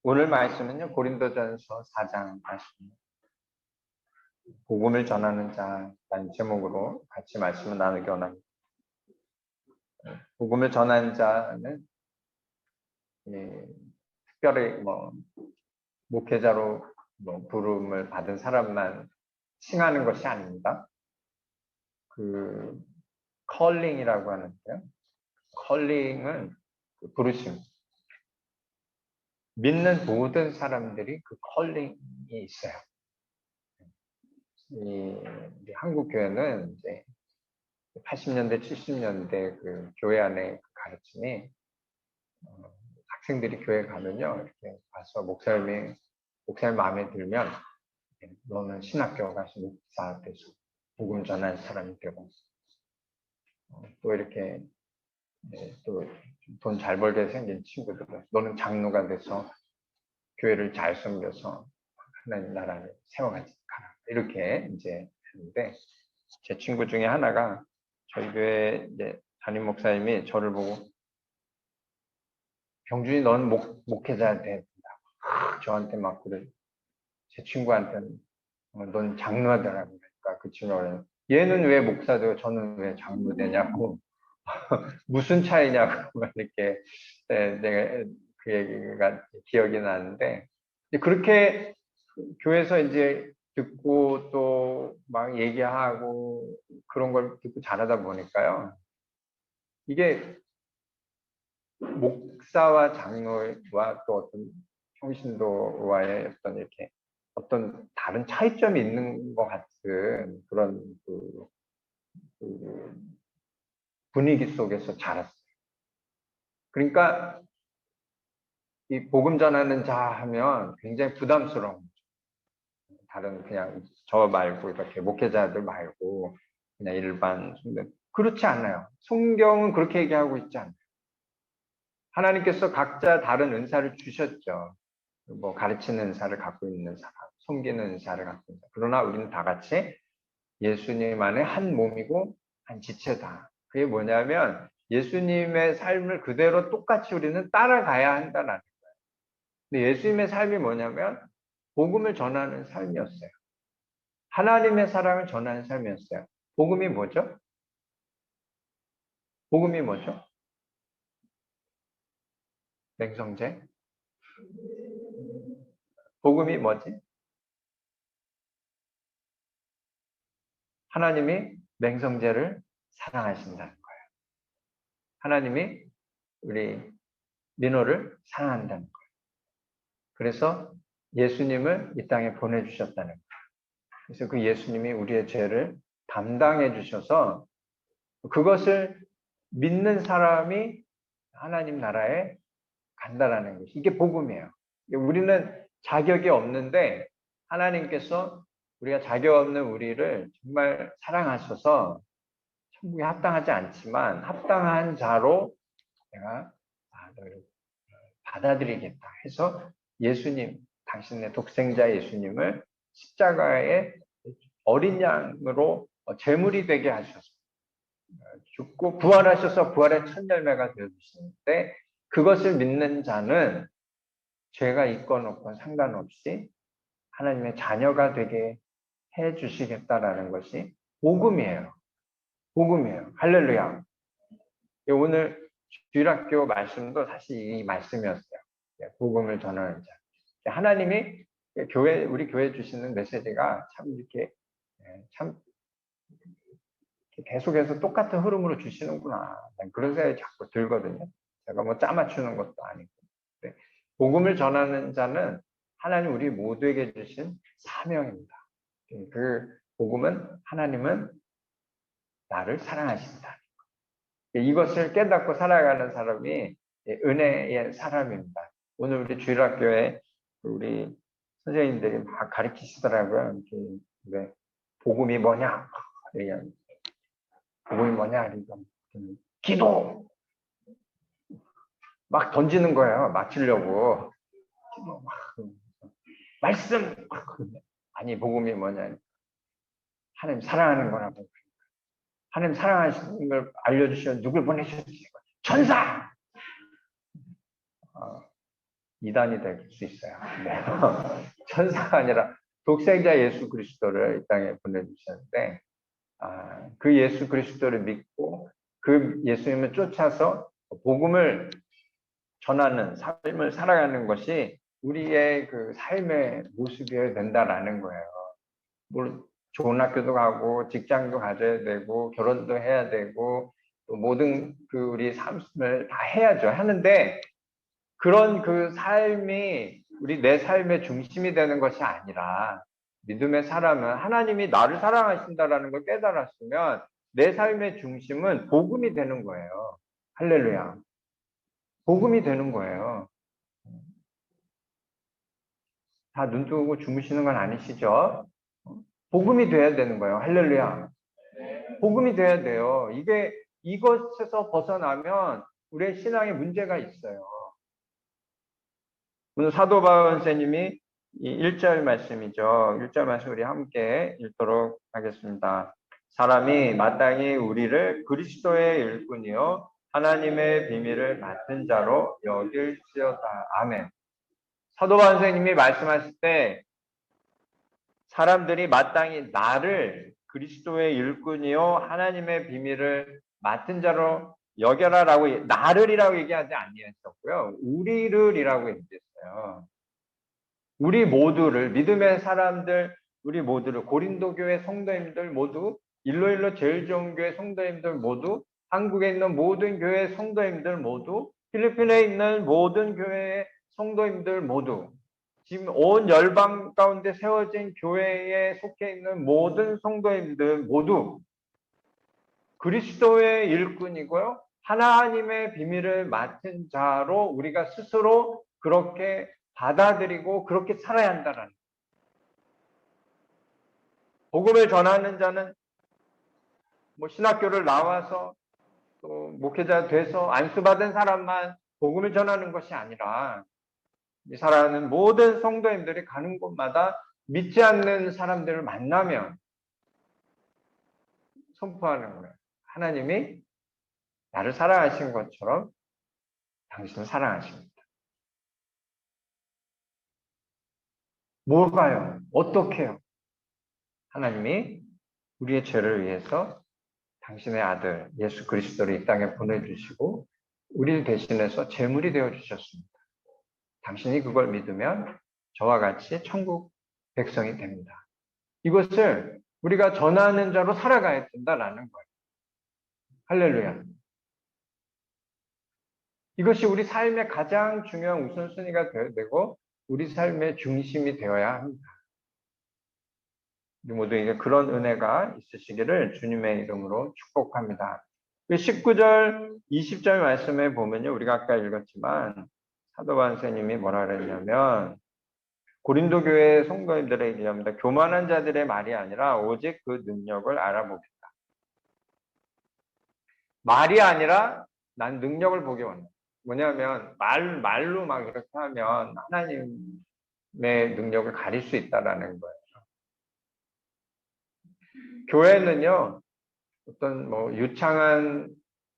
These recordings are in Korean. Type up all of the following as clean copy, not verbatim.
오늘 말씀은요, 고린도전서 4장 말씀입니다. 복음을 전하는 자라는 제목으로 같이 말씀을 나누기 원합니다. 복음을 전하는 자는 특별히 목회자로 부름을 받은 사람만 칭하는 것이 아닙니다. 그 컬링이라고 하는데요. 컬링은 부르심. 믿는 모든 사람들이 그 컬링이 있어요. 우리 한국 교회는 이제 80년대, 70년대 그 교회 안에 가르침이 학생들이 교회 가면요, 이렇게 가서 목사님 마음에 들면 너는 신학교 가서 목사 돼서 복음 전하는 사람이 되고 또 이렇게 또 돈 잘 벌게 생긴 친구들은 너는 장로가 돼서 교회를 잘 섬겨서 하나님 나라를 세워가라 이렇게 이제 하는데 제 친구 중에 하나가 저희 교회 이제 담임 목사님이 저를 보고 병준이 넌 목회자 된다. 저한테 막 그래. 제 친구한테는 넌 장로가 되라고 그러니까 그 친구가 얘는 왜 목사 되고 저는 왜 장로 되냐고 무슨 차이냐고 이렇게 내가 그 얘기가 기억이 나는데 그렇게 교회에서 이제 듣고 또 막 얘기하고 그런 걸 듣고 자라다 보니까요. 이게 목사와 장로와 또 어떤 평신도와의 어떤 이렇게 어떤 다른 차이점이 있는 것 같은 그런 그 분위기 속에서 자랐어요. 그러니까 이 복음 전하는 자 하면 굉장히 부담스러운 거죠. 다른 그냥 저 말고 이렇게 목회자들 말고 그냥 일반 성도들 그렇지 않아요. 성경은 그렇게 얘기하고 있지 않아요. 하나님께서 각자 다른 은사를 주셨죠. 뭐 가르치는 은사를 갖고 있는 사람, 섬기는 은사를 갖고 있는 사람. 그러나 우리는 다 같이 예수님 안에 한 몸이고 한 지체다. 그게 뭐냐면 예수님의 삶을 그대로 똑같이 우리는 따라가야 한다는 거예요. 근데 예수님의 삶이 뭐냐면 복음을 전하는 삶이었어요. 하나님의 사랑을 전하는 삶이었어요. 복음이 뭐죠? 복음이 뭐죠? 맹성제? 복음이 뭐지? 하나님이 맹성제를 사랑하신다는 거예요. 하나님이 우리 민호를 사랑한다는 거예요. 그래서 예수님을 이 땅에 보내주셨다는 거예요. 그래서 그 예수님이 우리의 죄를 담당해 주셔서 그것을 믿는 사람이 하나님 나라에 간다라는 것이 이게 복음이에요. 우리는 자격이 없는데 하나님께서 우리가 자격 없는 우리를 정말 사랑하셔서 천국에 합당하지 않지만 합당한 자로 내가 너를 받아들이겠다 해서 예수님, 당신의 독생자 예수님을 십자가에 어린 양으로 제물이 되게 하셔서 죽고 부활하셔서 부활의 첫 열매가 되어주시는데 그것을 믿는 자는 죄가 있건 없건 상관없이 하나님의 자녀가 되게 해주시겠다라는 것이 복음이에요. 복음이에요. 할렐루야. 오늘 주일학교 말씀도 사실 이 말씀이었어요. 복음을 전하는 자. 하나님이 우리 교회 주시는 메시지가 참 이렇게 참 계속해서 똑같은 흐름으로 주시는구나. 그런 생각이 자꾸 들거든요. 제가 뭐 짜맞추는 것도 아니고. 복음을 전하는 자는 하나님 우리 모두에게 주신 사명입니다. 그 복음은 하나님은 나를 사랑하신다. 이것을 깨닫고 살아가는 사람이 은혜의 사람입니다. 오늘 우리 주일학교에 우리 선생님들이 막 가르치시더라고요. 복음이 뭐냐? 복음이 뭐냐? 기도! 막 던지는 거예요. 맞추려고. 기도 막. 말씀! 아니, 복음이 뭐냐? 하나님 사랑하는 거라고. 하나님 사랑하시는 걸 알려주시면 누굴 보내셨지? 천사! 이단이 될 수 있어요. 네. 천사가 아니라 독생자 예수 그리스도를 이 땅에 보내주셨는데, 그 예수 그리스도를 믿고 그 예수님을 쫓아서 복음을 전하는 삶을 살아가는 것이 우리의 그 삶의 모습이어야 된다라는 거예요. 물론 좋은 학교도 가고 직장도 가져야 되고 결혼도 해야 되고 또 모든 그 우리 삶을 다 해야죠. 하는데 그런 그 삶이 우리 내 삶의 중심이 되는 것이 아니라 믿음의 사람은 하나님이 나를 사랑하신다라는 걸 깨달았으면 내 삶의 중심은 복음이 되는 거예요. 할렐루야. 복음이 되는 거예요. 다 눈 뜨고 주무시는 건 아니시죠? 복음이 돼야 되는 거예요. 할렐루야. 복음이 돼야 돼요. 이것에서 벗어나면 우리의 신앙에 문제가 있어요. 오늘 사도 바울 선생님이 이 1절 말씀이죠. 1절 말씀 우리 함께 읽도록 하겠습니다. 사람이 마땅히 우리를 그리스도의 일꾼이요 하나님의 비밀을 맡은 자로 여길지어다. 아멘. 사도 바울 선생님이 말씀하실 때 사람들이 마땅히 나를 그리스도의 일꾼이요 하나님의 비밀을 맡은 자로 여겨라라고 나를이라고 얘기하지 아니했었고요. 우리를이라고 얘기했어요. 우리 모두를 믿음의 사람들 우리 모두를 고린도 교회 성도님들 모두 일로일로 제일 좋은 교회 성도님들 모두 한국에 있는 모든 교회 성도님들 모두 필리핀에 있는 모든 교회의 성도님들 모두 지금 온 열방 가운데 세워진 교회에 속해 있는 모든 성도님들 모두 그리스도의 일꾼이고요. 하나님의 비밀을 맡은 자로 우리가 스스로 그렇게 받아들이고 그렇게 살아야 한다는 거예요. 복음을 전하는 자는 뭐 신학교를 나와서 또 목회자 돼서 안수받은 사람만 복음을 전하는 것이 아니라 이 살아가는 모든 성도님들이 가는 곳마다 믿지 않는 사람들을 만나면 선포하는 거예요. 하나님이 나를 사랑하신 것처럼 당신을 사랑하십니다. 뭘까요? 어떻게 해요? 하나님이 우리의 죄를 위해서 당신의 아들 예수 그리스도를 이 땅에 보내주시고 우리를 대신해서 제물이 되어주셨습니다. 당신이 그걸 믿으면 저와 같이 천국 백성이 됩니다. 이것을 우리가 전하는 자로 살아가야 된다라는 거예요. 할렐루야. 이것이 우리 삶의 가장 중요한 우선순위가 되어야 되고 우리 삶의 중심이 되어야 합니다. 우리 모두에게 그런 은혜가 있으시기를 주님의 이름으로 축복합니다. 19절, 20절 말씀에 보면요. 우리가 아까 읽었지만 사도 바울 선생님이 뭐라 그랬냐면 고린도 교회 성도님들에게 얘기합니다. 교만한 자들의 말이 아니라 오직 그 능력을 알아보겠다. 말이 아니라 난 능력을 보기 원해. 뭐냐면 말로 막 이렇게 하면 하나님의 능력을 가릴 수 있다라는 거예요. 교회는요. 어떤 뭐 유창한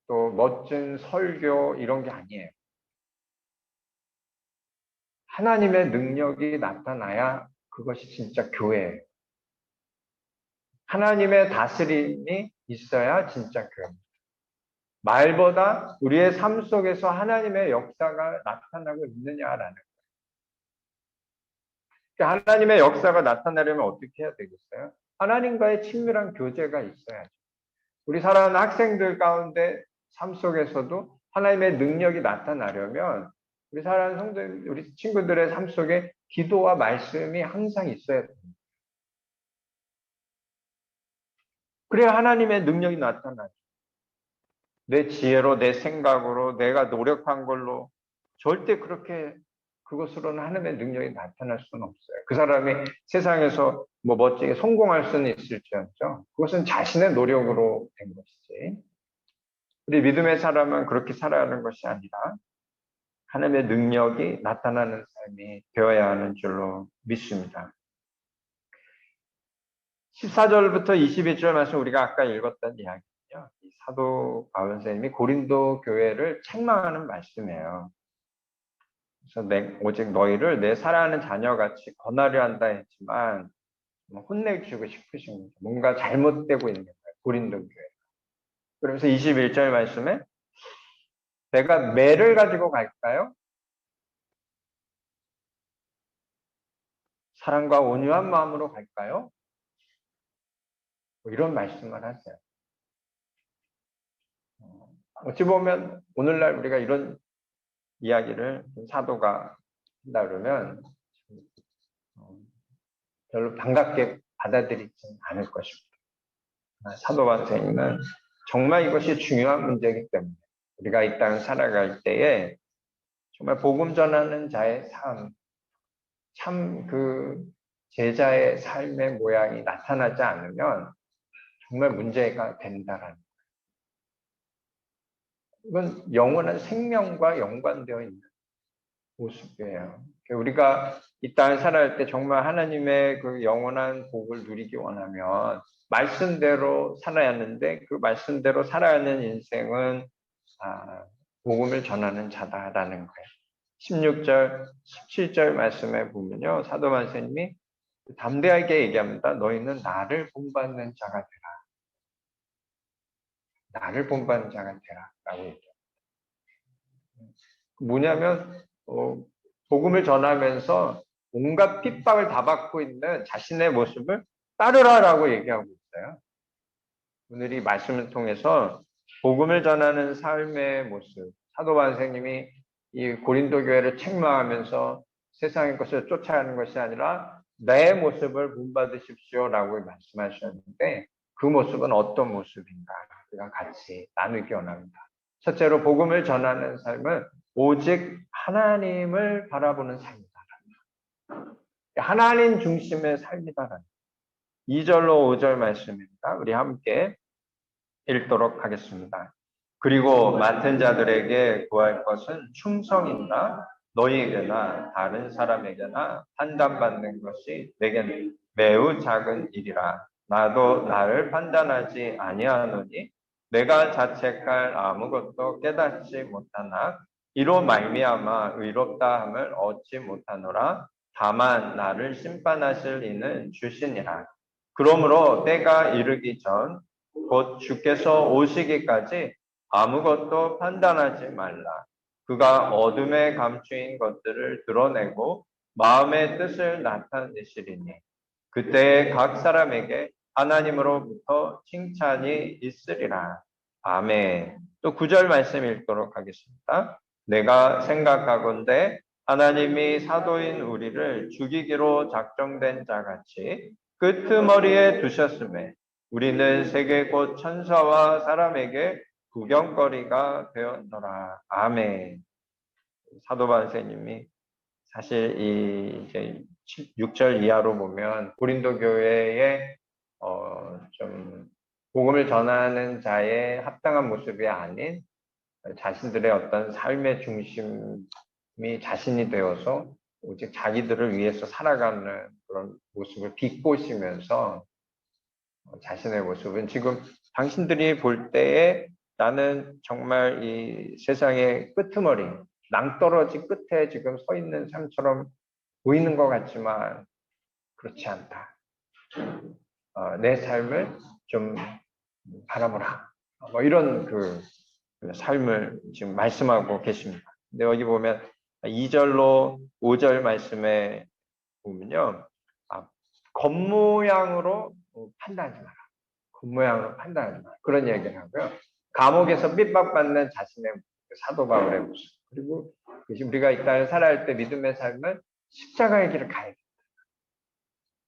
또 멋진 설교 이런 게 아니에요. 하나님의 능력이 나타나야 그것이 진짜 교회예요. 하나님의 다스림이 있어야 진짜 교회입니다. 말보다 우리의 삶 속에서 하나님의 역사가 나타나고 있느냐라는 거예요. 그러니까 하나님의 역사가 나타나려면 어떻게 해야 되겠어요? 하나님과의 친밀한 교제가 있어야죠. 우리 사랑하는 학생들 가운데 삶 속에서도 하나님의 능력이 나타나려면 우리 사랑하는 성도들, 우리 친구들의 삶 속에 기도와 말씀이 항상 있어야 됩니다. 그래야 하나님의 능력이 나타나죠. 내 지혜로, 내 생각으로, 내가 노력한 걸로 절대 그렇게 그것으로는 하나님의 능력이 나타날 수는 없어요. 그 사람이 세상에서 뭐 멋지게 성공할 수는 있을지언정 그것은 자신의 노력으로 된 것이지. 우리 믿음의 사람은 그렇게 살아가는 것이 아니라 하나님의 능력이 나타나는 삶이 되어야 하는 줄로 믿습니다. 14절부터 21절 말씀 우리가 아까 읽었던 이야기는요. 이 사도 바울 선생님이 고린도 교회를 책망하는 말씀이에요. 그래서 오직 너희를 내 사랑하는 자녀같이 권하려 한다 했지만 혼내주고 싶으신 거죠. 뭔가 잘못되고 있는 거예요. 고린도 교회. 그러면서 21절 말씀에 내가 매를 가지고 갈까요? 사랑과 온유한 마음으로 갈까요? 뭐 이런 말씀을 하세요. 어찌 보면 오늘날 우리가 이런 이야기를 사도가 한다 그러면 별로 반갑게 받아들이지 않을 것입니다. 사도 선생님은 정말 이것이 중요한 문제이기 때문에 우리가 이 땅을 살아갈 때에 정말 복음 전하는 자의 삶, 참 그 제자의 삶의 모양이 나타나지 않으면 정말 문제가 된다라는 이건 영원한 생명과 연관되어 있는 모습이에요. 우리가 이 땅을 살아갈 때 정말 하나님의 그 영원한 복을 누리기 원하면 말씀대로 살아야 하는데 그 말씀대로 살아야 하는 인생은 복음을 전하는 자다라는 거예요. 16절, 17절 말씀에 보면요. 사도 선생님이 담대하게 얘기합니다. 너희는 나를 본받는 자가 되라. 나를 본받는 자가 되라. 라고 얘기해요. 뭐냐면 복음을 전하면서 온갖 핍박을 다 받고 있는 자신의 모습을 따르라라고 얘기하고 있어요. 오늘 이 말씀을 통해서 복음을 전하는 삶의 모습, 사도 선생님이 이 고린도 교회를 책망하면서 세상의 것을 쫓아가는 것이 아니라 내 모습을 본받으십시오라고 말씀하셨는데 그 모습은 어떤 모습인가 우리가 같이 나누기 원합니다. 첫째로 복음을 전하는 삶은 오직 하나님을 바라보는 삶이다. 하나님 중심의 삶이다. 2절로 5절 말씀입니다. 우리 함께 읽도록 하겠습니다. 그리고 맡은 자들에게 구할 것은 충성이나 너희에게나 다른 사람에게나 판단받는 것이 내게는 매우 작은 일이라. 나도 나를 판단하지 아니하노니 내가 자책할 아무것도 깨닫지 못하나 이로 말미암아 의롭다 함을 얻지 못하노라. 다만 나를 심판하실 이는 주시니라. 그러므로 때가 이르기 전 곧 주께서 오시기까지 아무것도 판단하지 말라. 그가 어둠에 감추인 것들을 드러내고 마음의 뜻을 나타내시리니 그때 각 사람에게 하나님으로부터 칭찬이 있으리라. 아멘. 또 9절 말씀 읽도록 하겠습니다. 내가 생각하건대 하나님이 사도인 우리를 죽이기로 작정된 자같이 끄트머리에 두셨음에 우리는 세계 곧 천사와 사람에게 구경거리가 되었노라. 아멘. 사도 바울님이 사실 이제 6절 이하로 보면 고린도 교회의 좀 복음을 전하는 자의 합당한 모습이 아닌 자신들의 어떤 삶의 중심이 자신이 되어서 오직 자기들을 위해서 살아가는 그런 모습을 비꼬시면서 자신의 모습은 지금 당신들이 볼 때에 나는 정말 이 세상의 끄트머리, 낭떠러지 끝에 지금 서 있는 삶처럼 보이는 것 같지만 그렇지 않다. 내 삶을 좀 바라보라. 뭐 이런 그 삶을 지금 말씀하고 계십니다. 근데 여기 보면 2절로 5절 말씀에 보면요. 겉모양으로 판단하지 마라. 겉모양으로 판단하지 마라. 그런 얘기를 하고요. 감옥에서 핍박받는 자신의 사도 바울의 모습. 그리고 우리가 이 땅을 살아갈 때 믿음의 삶은 십자가의 길을 가야 된다.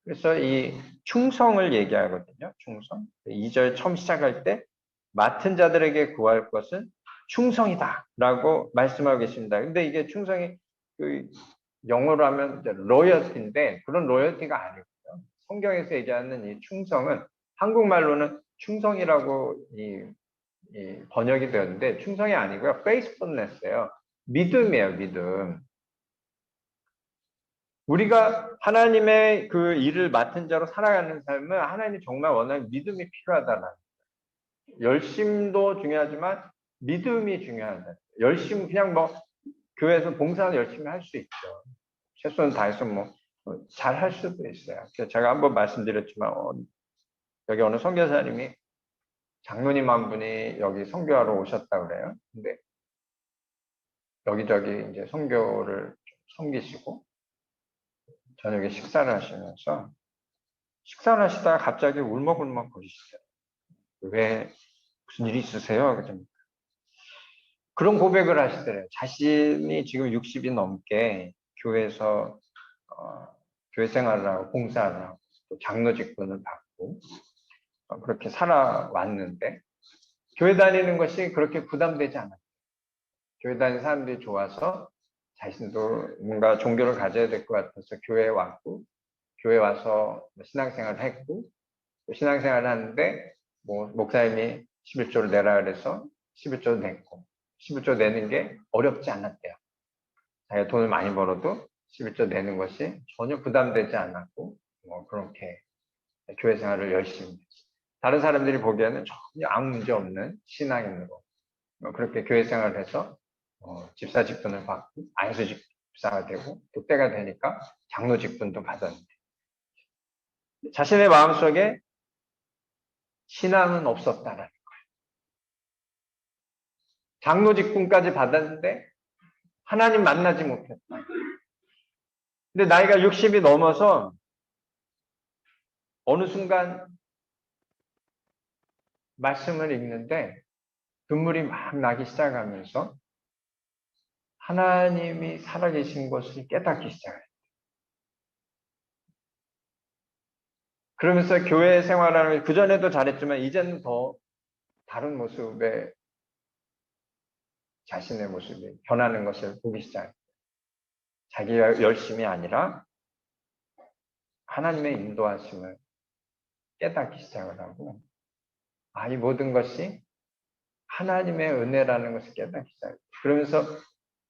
그래서 이 충성을 얘기하거든요. 충성. 2절 처음 시작할 때 맡은 자들에게 구할 것은 충성이다라고 말씀하고 계십니다. 근데 이게 충성이 그 영어로 하면 로열티인데 그런 로열티가 아니고요. 성경에서 얘기하는 이 충성은 한국말로는 충성이라고 번역이 되었는데 충성이 아니고요. faithfulness예요. 믿음이에요. 믿음. 우리가 하나님의 그 일을 맡은 자로 살아가는 삶은 하나님이 정말 원하는 믿음이 필요하다는 열심도 중요하지만 믿음이 중요하다. 열심 그냥 뭐 교회에서 봉사는 열심히 할 수 있죠. 최선을 다해서 뭐 잘 할 수도 있어요. 제가 한번 말씀드렸지만 여기 어느 선교사님이 장로님 한 분이 여기 선교하러 오셨다 그래요. 근데 여기저기 이제 선교를 섬기시고 저녁에 식사를 하시면서 식사를 하시다가 갑자기 울먹울먹 거리시더라고요. 왜 무슨 일이 있으세요? 그런 고백을 하시더래요. 자신이 지금 60이 넘게 교회에서 교회 생활을 하고 봉사를 하고 또 장로 직분을 받고 그렇게 살아왔는데 교회 다니는 것이 그렇게 부담되지 않았어요. 교회 다니는 사람들이 좋아서 자신도 뭔가 종교를 가져야 될 것 같아서 교회에 왔고 교회 와서 신앙생활을 했고 또 신앙생활을 하는데 뭐 목사님이 11조를 내라 그래서 11조를 냈고 11조 내는 게 어렵지 않았대요. 자기가 돈을 많이 벌어도 11조 내는 것이 전혀 부담되지 않았고 뭐 그렇게 교회 생활을 열심히 했어요. 다른 사람들이 보기에는 전혀 아무 문제 없는 신앙인으로 그렇게 교회 생활을 해서 집사 직분을 받고 안수 집사가 되고 또 때가 되니까 장로 직분도 받았는데 자신의 마음속에 신앙은 없었다라는 거예요. 장로 직분까지 받았는데 하나님 만나지 못했다. 근데 나이가 60이 넘어서 어느 순간 말씀을 읽는데 눈물이 막 나기 시작하면서 하나님이 살아계신 것을 깨닫기 시작해요. 그러면서 교회 생활하는 그전에도 잘했지만 이제는 더 다른 모습의 자신의 모습이 변하는 것을 보기 시작해요. 자기가 열심이 아니라 하나님의 인도하심을 깨닫기 시작을 하고 이 모든 것이 하나님의 은혜라는 것을 깨닫기 시작해요. 그러면서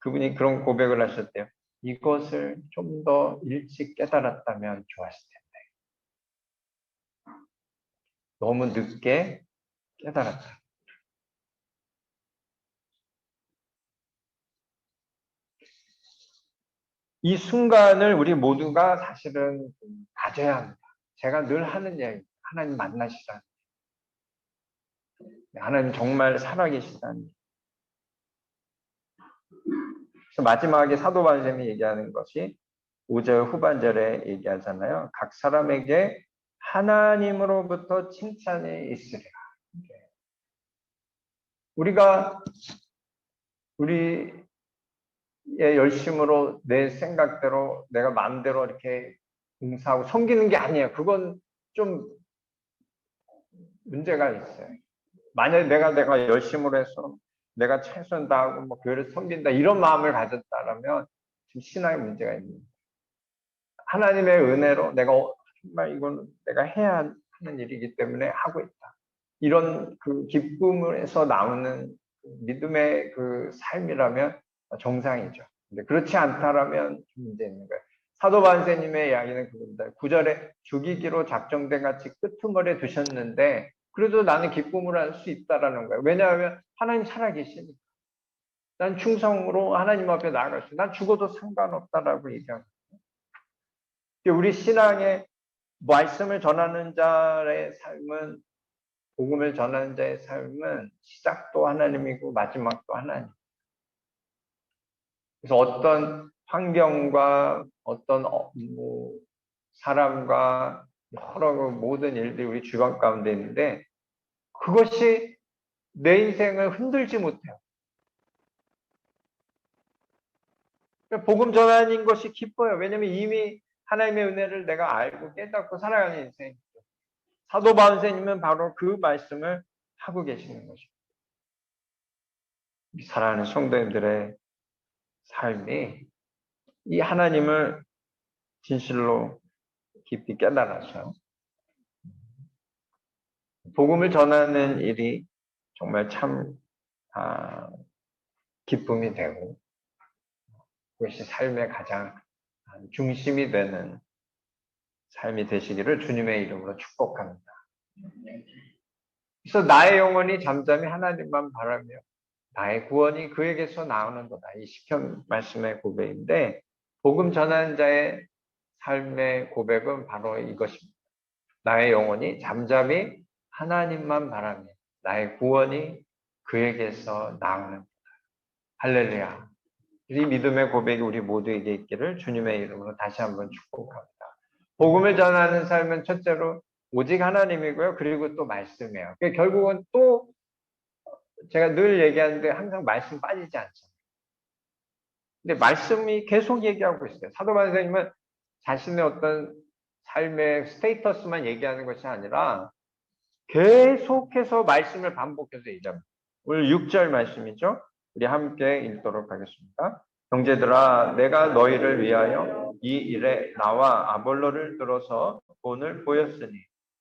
그분이 그런 고백을 하셨대요. 이것을 좀 더 일찍 깨달았다면 좋았을 텐데. 너무 늦게 깨달았다. 이 순간을 우리 모두가 사실은 가져야 합니다. 제가 늘 하는 이야기, 하나님 만나시다니. 하나님 정말 살아계시다니. 그래서 마지막에 사도 바울이 얘기하는 것이 5절 후반절에 얘기하잖아요. 각 사람에게 하나님으로부터 칭찬이 있으리라. 우리가 우리의 열심으로 내 생각대로 내가 마음대로 이렇게 봉사하고 섬기는 게 아니에요. 그건 좀 문제가 있어요. 만약에 내가 열심으로 해서 내가 최선 다하고 뭐 교회를 섬긴다 이런 마음을 가졌다라면 지금 신앙에 문제가 있는 거예요. 하나님의 은혜로 내가 정말 이건 내가 해야 하는 일이기 때문에 하고 있다. 이런 그 기쁨에서 나오는 믿음의 그 삶이라면 정상이죠. 근데 그렇지 않다라면 문제 있는 거예요. 사도 바울님의 이야기는 그겁니다. 9절에 죽이기로 작정된 같이 끄트머리에 두셨는데 그래도 나는 기쁨을 할 수 있다라는 거예요. 왜냐하면 하나님 살아계시니까. 난 충성으로 하나님 앞에 나아갈 수 있어. 난 죽어도 상관없다라고 얘기하고. 우리 신앙의 말씀을 전하는 자의 삶은 복음을 전하는 자의 삶은 시작도 하나님이고 마지막도 하나님. 그래서 어떤 환경과 어떤 사람과 여러 모든 일들이 우리 주변 가운데 있는데 그것이 내 인생을 흔들지 못해요. 복음 전하는 것이 기뻐요. 왜냐하면 이미 하나님의 은혜를 내가 알고 깨닫고 살아가는 인생이죠. 사도 바울님은 바로 그 말씀을 하고 계시는 것입니다. 사랑하는 성도님들의 삶이 이 하나님을 진실로 깊이 깨달아서 복음을 전하는 일이 정말 참 기쁨이 되고 그것이 삶의 가장 중심이 되는 삶이 되시기를 주님의 이름으로 축복합니다. 그래서 나의 영혼이 잠잠히 하나님만 바라며 나의 구원이 그에게서 나오는도다. 이 시편 말씀의 고백인데 복음 전하는 자의 삶의 고백은 바로 이것입니다. 나의 영혼이 잠잠히 하나님만 바라며 나의 구원이 그에게서 나오는 할렐루야. 이 믿음의 고백이 우리 모두에게 있기를 주님의 이름으로 다시 한번 축복합니다. 복음을 전하는 삶은 첫째로 오직 하나님이고요. 그리고 또 말씀이에요. 결국은 또 제가 늘 얘기하는데 항상 말씀 빠지지 않죠. 근데 말씀이 계속 얘기하고 있어요. 사도바울 선생님은 자신의 어떤 삶의 스테이터스만 얘기하는 것이 아니라 계속해서 말씀을 반복해서 얘기합니다. 오늘 6절 말씀이죠. 우리 함께 읽도록 하겠습니다. 형제들아 내가 너희를 위하여 이 일에 나와 아볼로를 들어서 본을 보였으니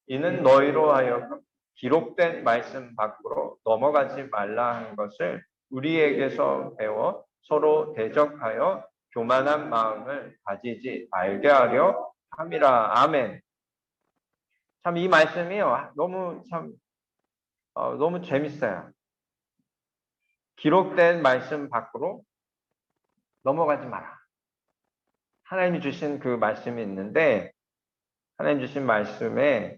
이는 너희로 하여금 기록된 말씀 밖으로 넘어가지 말라 하는 것을 우리에게서 배워 서로 대적하여 교만한 마음을 가지지 말게 하려 함이라. 아멘. 참 이 말씀이요 너무 재밌어요. 기록된 말씀 밖으로 넘어가지 마라. 하나님이 주신 그 말씀이 있는데 하나님 주신 말씀에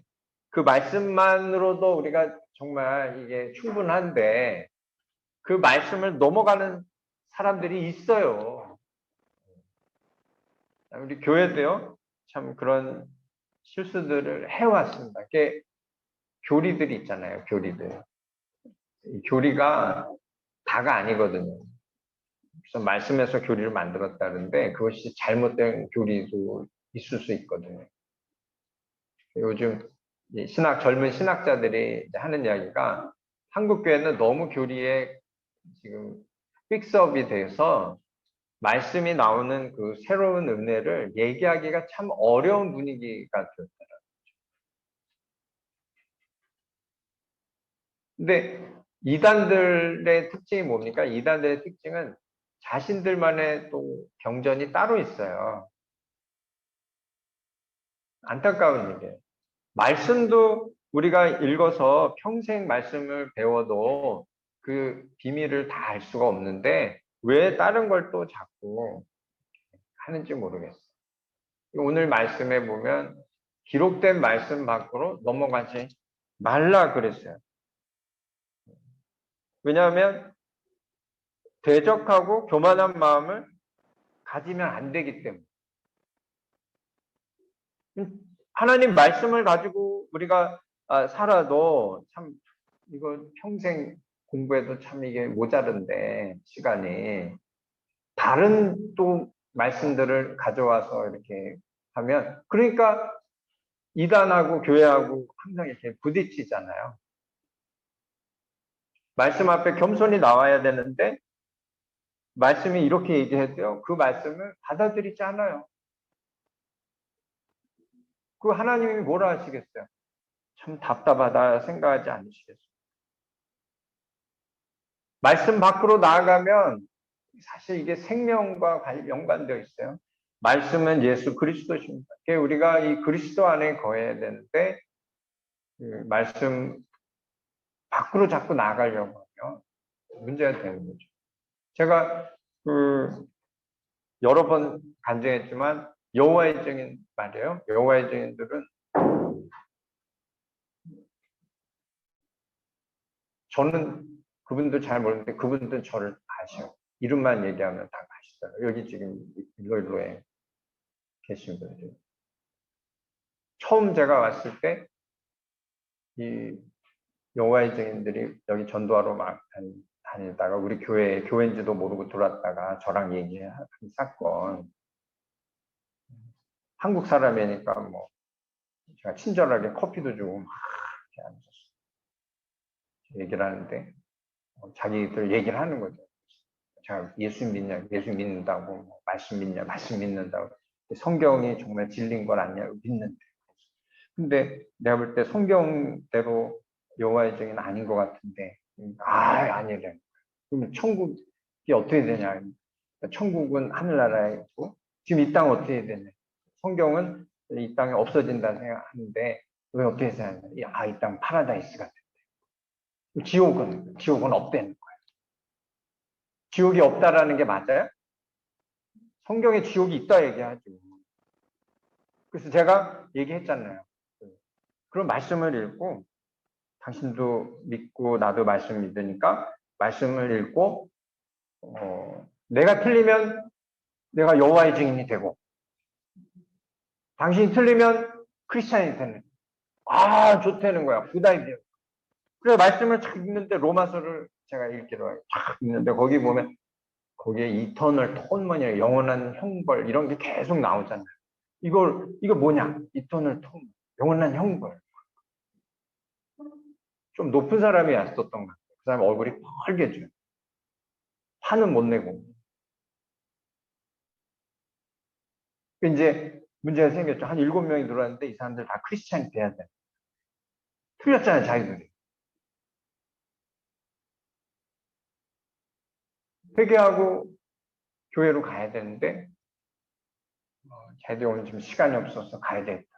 그 말씀만으로도 우리가 정말 이게 충분한데 그 말씀을 넘어가는 사람들이 있어요. 우리 교회도요 참 그런 실수들을 해왔습니다. 이게 교리들이 있잖아요. 교리들. 이 교리가 다가 아니거든요. 그래서 말씀에서 교리를 만들었다는데 그것이 잘못된 교리도 있을 수 있거든요. 요즘 젊은 신학자들이 하는 이야기가 한국 교회는 너무 교리에 지금 픽스업이 돼서 말씀이 나오는 그 새로운 은혜를 얘기하기가 참 어려운 분위기가 됐어요. 근데 이단들의 특징이 뭡니까? 이단들의 특징은 자신들만의 또 경전이 따로 있어요. 안타까운 일이에요. 말씀도 우리가 읽어서 평생 말씀을 배워도 그 비밀을 다 알 수가 없는데 왜 다른 걸 또 자꾸 하는지 모르겠어요. 오늘 말씀에 보면 기록된 말씀 밖으로 넘어가지 말라 그랬어요. 왜냐하면 대적하고 교만한 마음을 가지면 안 되기 때문에. 하나님 말씀을 가지고 우리가 살아도 참 이거 평생 공부해도 참 이게 모자른데 시간이 다른 또 말씀들을 가져와서 이렇게 하면 그러니까 이단하고 교회하고 항상 이렇게 부딪히잖아요. 말씀 앞에 겸손히 나와야 되는데 말씀이 이렇게 얘기해도요. 그 말씀을 받아들이지 않아요. 그 하나님이 뭐라 하시겠어요? 참 답답하다 생각하지 않으시겠어요? 말씀 밖으로 나아가면 사실 이게 생명과 연관되어 있어요. 말씀은 예수 그리스도십니다. 우리가 이 그리스도 안에 거해야 되는데 그 말씀 밖으로 자꾸 나가려고 하면 문제가 되는 거죠. 제가 여러 번 간증했지만 여호와의 증인 말이에요. 여호와의 증인들은 저는 그분들 잘 모르는데 그분들 저를 아셔요. 이름만 얘기하면 다 아시더라고요. 여기 지금 일로일로에 계신 분들. 처음 제가 왔을 때 이 여호와의 증인들이 여기 전도하러 막 다니다가 우리 교회인지도 모르고 들어왔다가 저랑 얘기한 사건. 한국 사람이니까 뭐 제가 친절하게 커피도 주고 막 이렇게 앉았어요. 얘기를 하는데 자기들 얘기를 하는 거죠. 제가 예수 믿냐, 예수 믿는다고, 말씀 믿냐, 말씀 믿는다고. 성경이 정말 진리인 걸 아냐고 믿는데. 근데 내가 볼 때 성경대로 여호와의 증인 아닌 것 같은데, 아니래. 그럼 천국이 어떻게 되냐? 천국은 하늘나라에 있고, 지금 이 땅 어떻게 되냐? 성경은 이 땅에 없어진다 생각하는데, 왜 어떻게 생각하냐? 이 땅 파라다이스 같은데. 지옥은 없대는 거예요. 지옥이 없다라는 게 맞아요? 성경에 지옥이 있다 얘기하죠. 그래서 제가 얘기했잖아요. 그런 말씀을 읽고 당신도 믿고 나도 말씀 믿으니까 말씀을 읽고 내가 틀리면 내가 여호와의 증인이 되고 당신이 틀리면 크리스찬이 되는 좋다는 거야. 굿아이디어. 그래서 말씀을 착 읽는데 로마서를 제가 읽기로 해요. 착 읽는데 거기 보면 거기에 이터널 톤먼이 영원한 형벌 이런 게 계속 나오잖아요. 이거 뭐냐? 이터널 톤 영원한 형벌. 좀 높은 사람이 왔었던 것 같아요. 그 사람 얼굴이 빨개져요. 화는 못 내고. 이제 문제가 생겼죠. 한 7명이 들어왔는데 이 사람들 다 크리스찬이 돼야 돼. 틀렸잖아요, 자기들이. 회개하고 교회로 가야 되는데 자기들이 오늘 좀 시간이 없어서 가야 되겠다.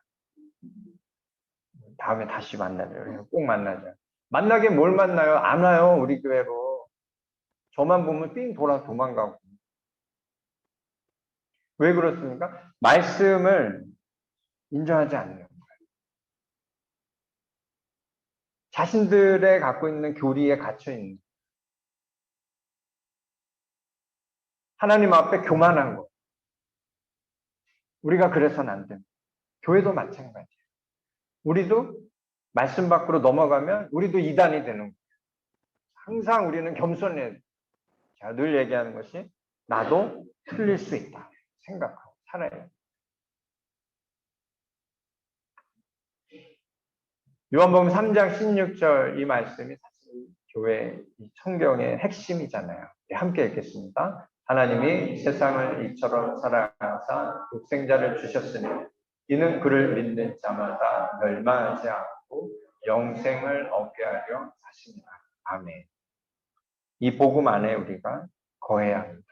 다음에 다시 만나죠. 꼭 만나죠. 만나게 뭘 만나요? 안 와요, 우리 교회로. 저만 보면 삥 돌아 도망가고. 왜 그렇습니까? 말씀을 인정하지 않는 거예요. 자신들의 갖고 있는 교리에 갇혀있는 하나님 앞에 교만한 거. 우리가 그래서는 안 됩니다. 교회도 마찬가지예요. 우리도 말씀 밖으로 넘어가면 우리도 이단이 되는 거예요. 항상 우리는 겸손해야 돼요. 제가 늘 얘기하는 것이 나도 틀릴 수 있다 생각하고 살아야 돼요. 요한복음 3장 16절 이 말씀이 사실 교회 성경의 핵심이잖아요. 함께 읽겠습니다. 하나님이 세상을 이처럼 사랑하사 독생자를 주셨으니 이는 그를 믿는 자마다 멸망하지 않고 영생을 얻게 하려 하십니다. 아멘. 이 복음 안에 우리가 거해야 합니다.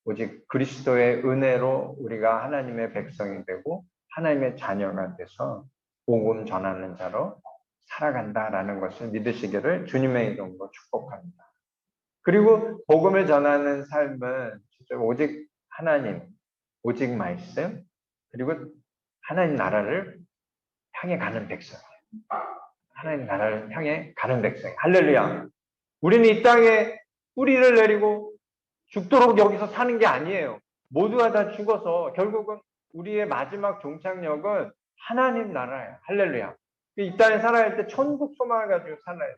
오직 그리스도의 은혜로 우리가 하나님의 백성이 되고 하나님의 자녀가 돼서 복음 전하는 자로 살아간다라는 것을 믿으시기를 주님의 이름으로 축복합니다. 그리고 복음을 전하는 삶은 오직 하나님, 오직 말씀, 그리고 하나님 나라를 향해 가는 백성. 하나님 나라를 향해 가는 백성. 할렐루야. 우리는 이 땅에 뿌리를 내리고 죽도록 여기서 사는 게 아니에요. 모두가 다 죽어서 결국은 우리의 마지막 종착역은 하나님 나라예요. 할렐루야. 이 땅에 살아야 할 때 천국 소망을 가지고 살아야 돼.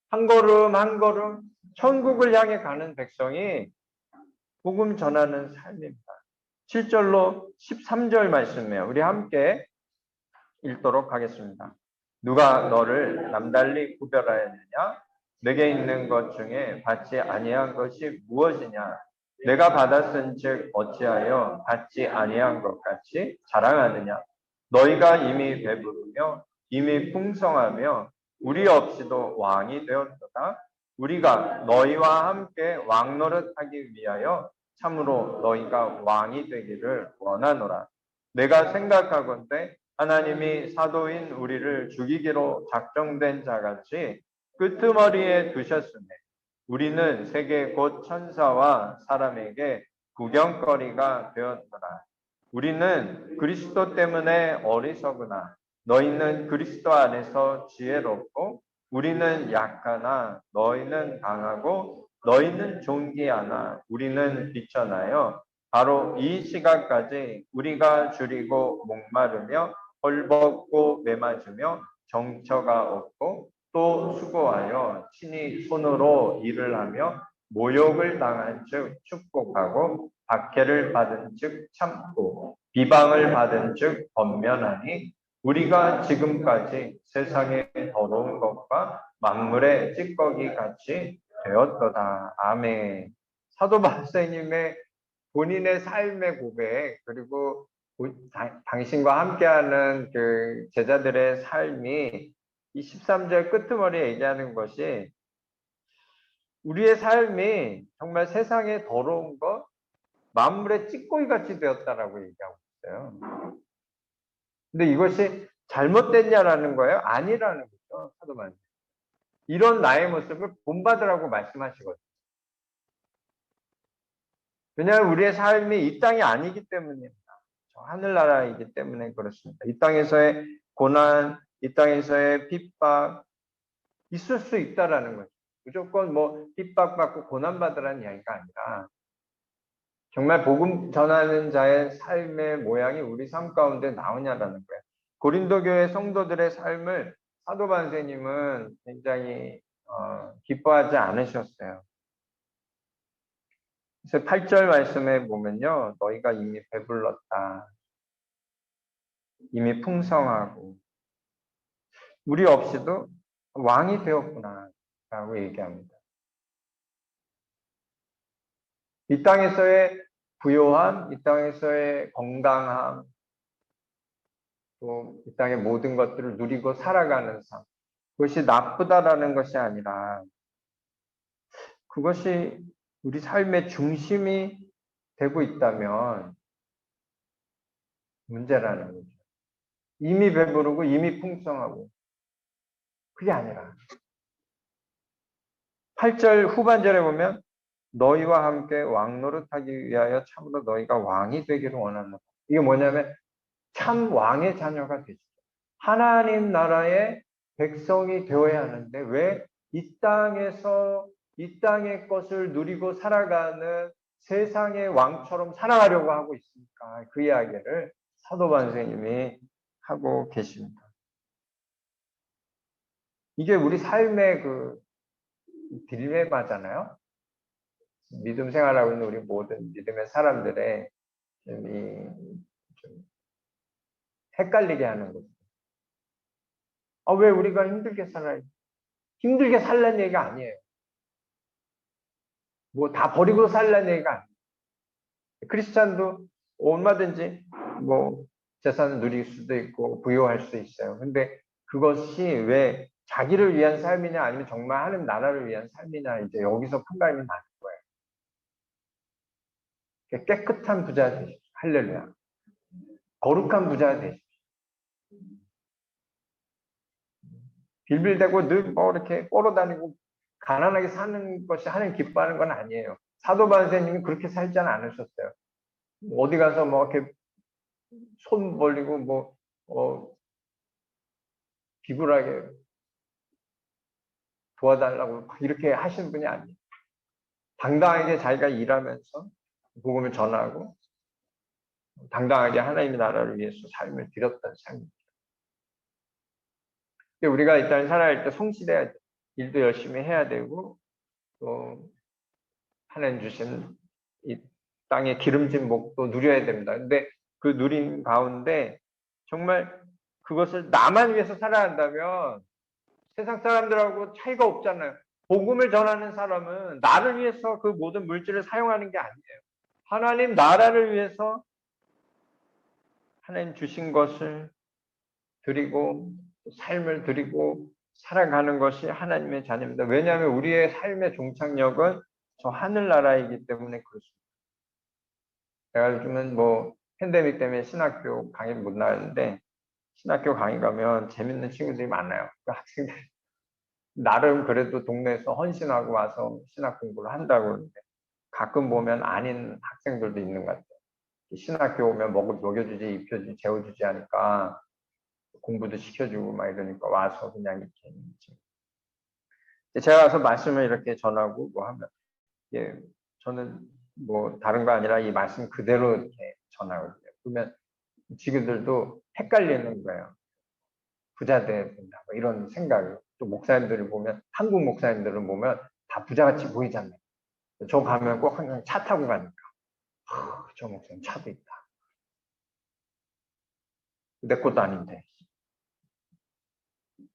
한 걸음 한 걸음 천국을 향해 가는 백성이 복음 전하는 삶입니다. 7절로 13절 말씀이에요. 우리 함께 읽도록 하겠습니다. 누가 너를 남달리 구별하였느냐? 내게 있는 것 중에 받지 아니한 것이 무엇이냐? 내가 받았은즉 어찌하여 받지 아니한 것 같이 자랑하느냐? 너희가 이미 배부르며 이미 풍성하며 우리 없이도 왕이 되었도다. 우리가 너희와 함께 왕노릇하기 위하여 참으로 너희가 왕이 되기를 원하노라. 내가 생각하건대 하나님이 사도인 우리를 죽이기로 작정된 자같이 끄트머리에 두셨으며 우리는 세계 곧 천사와 사람에게 구경거리가 되었더라. 우리는 그리스도 때문에 어리석으나 너희는 그리스도 안에서 지혜롭고 우리는 약하나 너희는 강하고 너희는 존귀하나 우리는 비천하여 바로 이 시간까지 우리가 줄이고 목마르며 헐벗고 매맞으며 정처가 없고 또 수고하여 친히 손으로 일을 하며 모욕을 당한 즉 축복하고 박해를 받은 즉 참고 비방을 받은 즉 번면하니 우리가 지금까지 세상의 더러운 것과 만물의 찌꺼기 같이 되었도다. 아멘. 사도 바울님의 본인의 삶의 고백 그리고 당신과 함께하는 그 제자들의 삶이 이 13절 끄트머리에 얘기하는 것이 우리의 삶이 정말 세상에 더러운 것, 만물의 찌꺼기 같이 되었다라고 얘기하고 있어요. 근데 이것이 잘못됐냐라는 거예요? 아니라는 거죠. 사도 바울은. 이런 나의 모습을 본받으라고 말씀하시거든요. 왜냐하면 우리의 삶이 이 땅이 아니기 때문입니다. 저 하늘나라이기 때문에 그렇습니다. 이 땅에서의 고난, 이 땅에서의 핍박 있을 수 있다라는 거죠. 무조건 뭐 핍박받고 고난받으라는 이야기가 아니라 정말 복음 전하는 자의 삶의 모양이 우리 삶 가운데 나오냐라는 거예요. 고린도 교회 성도들의 삶을 사도 바울님은 굉장히 기뻐하지 않으셨어요. 그래서 8절 말씀에 보면요. 너희가 이미 배불렀다. 이미 풍성하고 우리 없이도 왕이 되었구나 라고 얘기합니다. 이 땅에서의 부요함, 이 땅에서의 건강함, 또 이 땅의 모든 것들을 누리고 살아가는 삶. 그것이 나쁘다라는 것이 아니라 그것이 우리 삶의 중심이 되고 있다면 문제라는 거죠. 이미 배부르고 이미 풍성하고 그게 아니라 8절 후반절에 보면 너희와 함께 왕노릇하기 위하여 참으로 너희가 왕이 되기를 원한다. 이게 뭐냐면 참 왕의 자녀가 되죠. 하나님 나라의 백성이 되어야 하는데 왜 이 땅에서 이 땅의 것을 누리고 살아가는 세상의 왕처럼 살아가려고 하고 있습니까? 그 이야기를 사도반 선생님이 하고 계십니다. 이게 우리 삶의 그 딜레마잖아요. 믿음 생활하고 있는 우리 모든 믿음의 사람들의 좀 헷갈리게 하는 거죠. 왜 우리가 힘들게 살아야 힘들게 살라는 얘기가 아니에요. 뭐 다 버리고 살라는 얘기가 아니에요. 크리스찬도 얼마든지 뭐 재산을 누릴 수도 있고 부유할 수 있어요. 근데 그것이 왜 자기를 위한 삶이냐 아니면 정말 하나님 나라를 위한 삶이냐 이제 여기서 판가름이 나는 거예요. 깨끗한 부자 되십시오. 할렐루야. 거룩한 부자 되십시오. 빌빌대고 늘 뭐 이렇게 꼬러다니고 가난하게 사는 것이 하나님 기뻐하는 건 아니에요. 사도 바울님이 그렇게 살지는 않으셨어요. 어디 가서 뭐 이렇게 손 벌리고 뭐 비굴하게 도와달라고 이렇게 하시는 분이 아니에요. 당당하게 자기가 일하면서 복음을 전하고 당당하게 하나님의 나라를 위해서 삶을 드렸던 삶입니다. 우리가 일단 살아갈 때 성실해야 돼. 일도 열심히 해야 되고 또 하나님 주신 이 땅의 기름진 목도 누려야 됩니다. 근데 그 누린 가운데 정말 그것을 나만 위해서 살아간다면 세상 사람들하고 차이가 없잖아요. 복음을 전하는 사람은 나를 위해서 그 모든 물질을 사용하는 게 아니에요. 하나님 나라를 위해서 하나님 주신 것을 드리고 삶을 드리고 살아가는 것이 하나님의 자녀입니다. 왜냐하면 우리의 삶의 종착역은 저 하늘나라이기 때문에 그렇습니다. 제가 요즘은 뭐 팬데믹 때문에 신학교 강의를 못 나가는데 신학교 강의 가면 재밌는 친구들이 많아요. 그 학생들 나름 그래도 동네에서 헌신하고 와서 신학 공부를 한다고 그러는데 가끔 보면 아닌 학생들도 있는 것 같아요. 신학교 오면 먹여주지, 입혀주지, 재워주지 하니까 공부도 시켜주고 막 이러니까 와서 그냥 이렇게. 제가 와서 말씀을 이렇게 전하고 뭐 하면, 예, 저는 뭐 다른 거 아니라 이 말씀 그대로 이렇게 전하거든요. 그러면 지금들도 헷갈리는 거예요. 부자 돼야 된다. 뭐 이런 생각을. 또 목사님들을 보면, 한국 목사님들을 보면 다 부자같이 보이잖아요. 저 가면 꼭 항상 차 타고 가니까. 저 목사님 차도 있다. 내 것도 아닌데.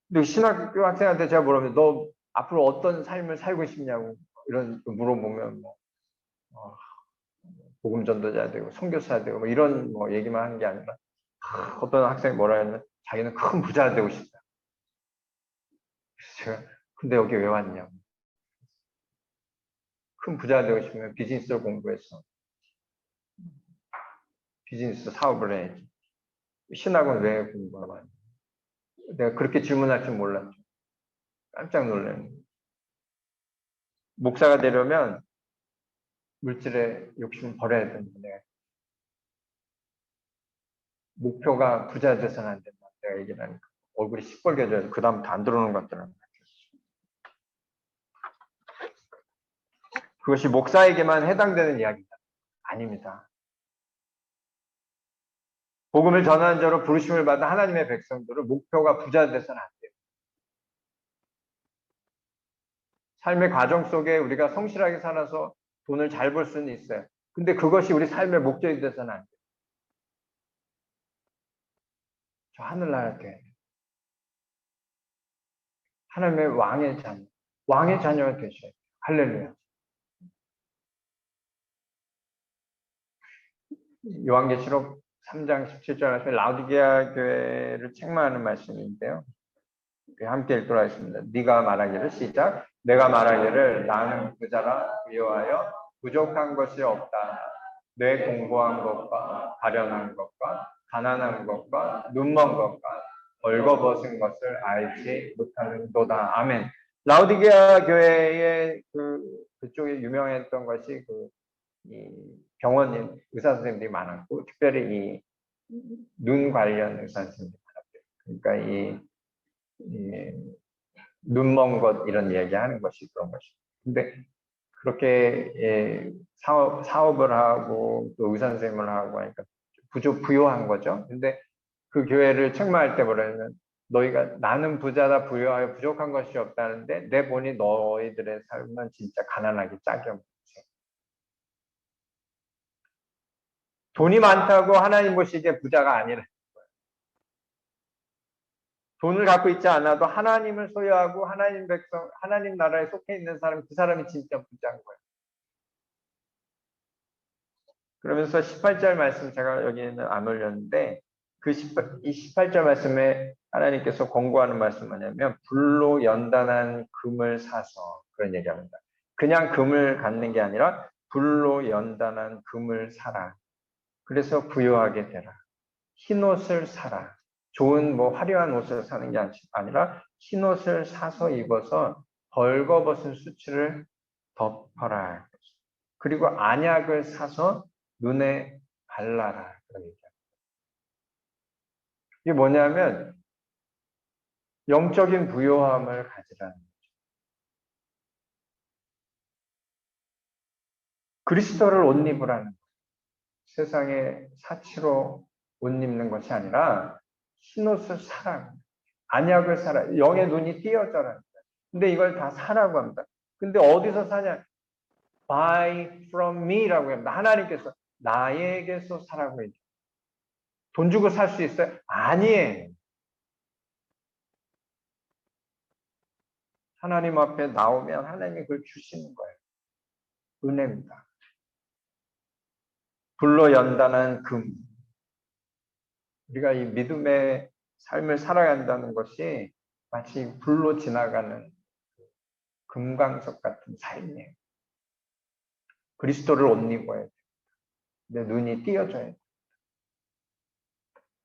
근데 신학교 학생한테 제가 물어보면 너 앞으로 어떤 삶을 살고 싶냐고 이런 물어보면 뭐 복음 전도자 되고 선교사 되고 뭐 이런 뭐 얘기만 하는 게 아니라 어떤 학생이 뭐라 했냐면 자기는 큰 부자 되고 싶다. 그래서 제가 근데 여기 왜 왔냐고. 큰 부자 되고 싶으면 비즈니스를 공부해서 비즈니스 사업을 해야지. 신학은 왜 공부하고 하냐. 내가 그렇게 질문할 줄 몰랐죠. 깜짝 놀랐네. 목사가 되려면 물질의 욕심을 버려야 되는데 목표가 부자 돼서는 안 된다. 내가 얘기를 하니까 얼굴이 시뻘개져요. 그 다음부터 안 들어오는 것들은. 그것이 목사에게만 해당되는 이야기다. 아닙니다. 복음을 전하는 자로 부르심을 받은 하나님의 백성들은 목표가 부자 돼서는 안 돼요. 삶의 과정 속에 우리가 성실하게 살아서 돈을 잘 벌 수는 있어요. 근데 그것이 우리 삶의 목적이 돼서는 안 돼요. 저 하늘나라 돼. 하나님의 왕의 자녀. 왕의 자녀가 되셔야 돼요. 할렐루야. 요한계시록 3장 17절 말씀에 라우디게아 교회를 책망하는 말씀인데요. 함께 읽도록 하겠습니다. 네가 말하기를 시작. 내가 말하기를 나는 부자라 부요하여 부족한 것이 없다. 내 공고한 것과 가련한 것과 가난한 것과 눈먼 것과 벌거벗은 것을 알지 못하는도다. 아멘. 라우디게아 교회의 그쪽에 유명했던 것이 이 병원인 의사 선생님들이 많았고 특별히 이 눈 관련 의사 선생님들이 많았대요. 그러니까 이 눈먼 것 이런 얘기하는 것이 그런 것이. 근데 그렇게 사업을 하고 또 의사 선생님을 하고 하니까 부요한 거죠. 근데 그 교회를 책망할 때 뭐라면 너희가 나는 부자다 부요하여 부족한 것이 없다는데 내 보니 너희들의 삶은 진짜 가난하기 짝이 없지. 돈이 많다고 하나님 보시기에 부자가 아니라 돈을 갖고 있지 않아도 하나님을 소유하고 하나님 백성, 하나님 나라에 속해 있는 사람, 그 사람이 진짜 부자인 거예요. 그러면서 18절 말씀 제가 여기에는 안 올렸는데 이 18절 말씀에 하나님께서 권고하는 말씀 뭐냐면 불로 연단한 금을 사서 그런 얘기합니다. 그냥 금을 갖는 게 아니라 불로 연단한 금을 사라. 그래서 부유하게 되라. 흰옷을 사라. 좋은 화려한 옷을 사는 게 아니라 흰옷을 사서 입어서 벌거벗은 수치를 덮어라. 그리고 안약을 사서 눈에 발라라. 그런 얘기입니다. 이게 뭐냐면 영적인 부요함을 가지라는 거죠. 그리스도를 옷 입으라는 거예요. 세상의 사치로 옷 입는 것이 아니라 흰옷을 사라. 안약을 사라. 영의 눈이 띄어져라. 근데 이걸 다 사라고 합니다. 근데 어디서 사냐? Buy from me라고 합니다. 하나님께서 나에게서 사라고 해요. 돈 주고 살 수 있어요? 아니에요. 하나님 앞에 나오면 하나님이 그걸 주시는 거예요. 은혜입니다. 불로 연단한 금. 우리가 이 믿음의 삶을 살아간다는 것이 마치 불로 지나가는 금광석 같은 삶이에요. 그리스도를 옷 입어야 돼요. 내 눈이 띄어져야 돼요.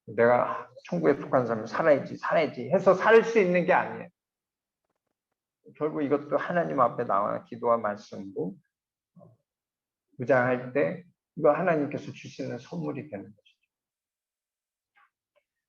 내가 천국에 속한 사람은 살아야지 해서 살 수 있는 게 아니에요. 결국 이것도 하나님 앞에 나와 기도와 말씀으로 무장할 때 이거 하나님께서 주시는 선물이 되는 것이죠.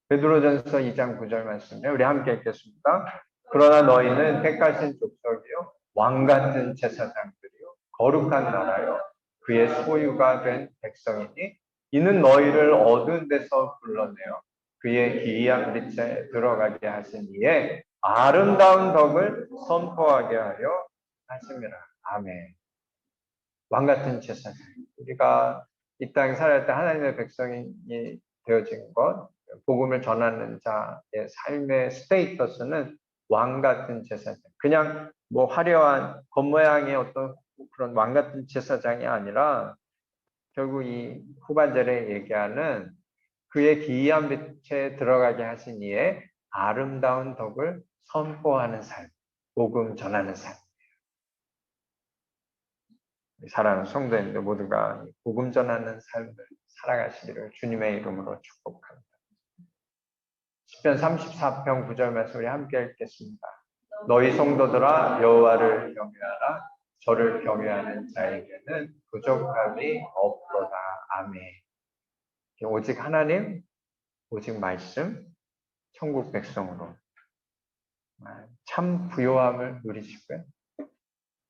베드로전서 2장 9절 말씀에 우리 함께 읽겠습니다. 그러나 너희는 택하신 족속이요 왕같은 제사장들이요 거룩한 나라요 그의 소유가 된 백성이니 이는 너희를 어두운 데서 불러내어 그의 기이한 빛에 들어가게 하신 이에 아름다운 덕을 선포하게 하려 하심이라. 아멘. 왕같은 제사장. 우리가 이 땅에 살아갈 때 하나님의 백성이 되어진 것, 복음을 전하는 자의 삶의 스테이터스는 왕같은 제사장. 그냥 화려한 겉모양의 어떤 그런 왕같은 제사장이 아니라 결국 이 후반절에 얘기하는 그의 기이한 빛에 들어가게 하신 이의 아름다운 덕을 선포하는 삶, 복음 전하는 삶. 사랑하는 성도님들 모두가 복음 전하는 삶을 살아가시기를 주님의 이름으로 축복합니다. 시편 34편 9절 말씀 우리 함께 읽겠습니다. 너희 성도들아 여호와를 경외하라. 저를 경외하는 자에게는 부족함이 없도다. 아멘. 오직 하나님, 오직 말씀, 천국 백성으로 참 부요함을 누리시고요.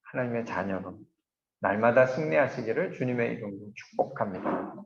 하나님의 자녀로 날마다 승리하시기를 주님의 이름으로 축복합니다.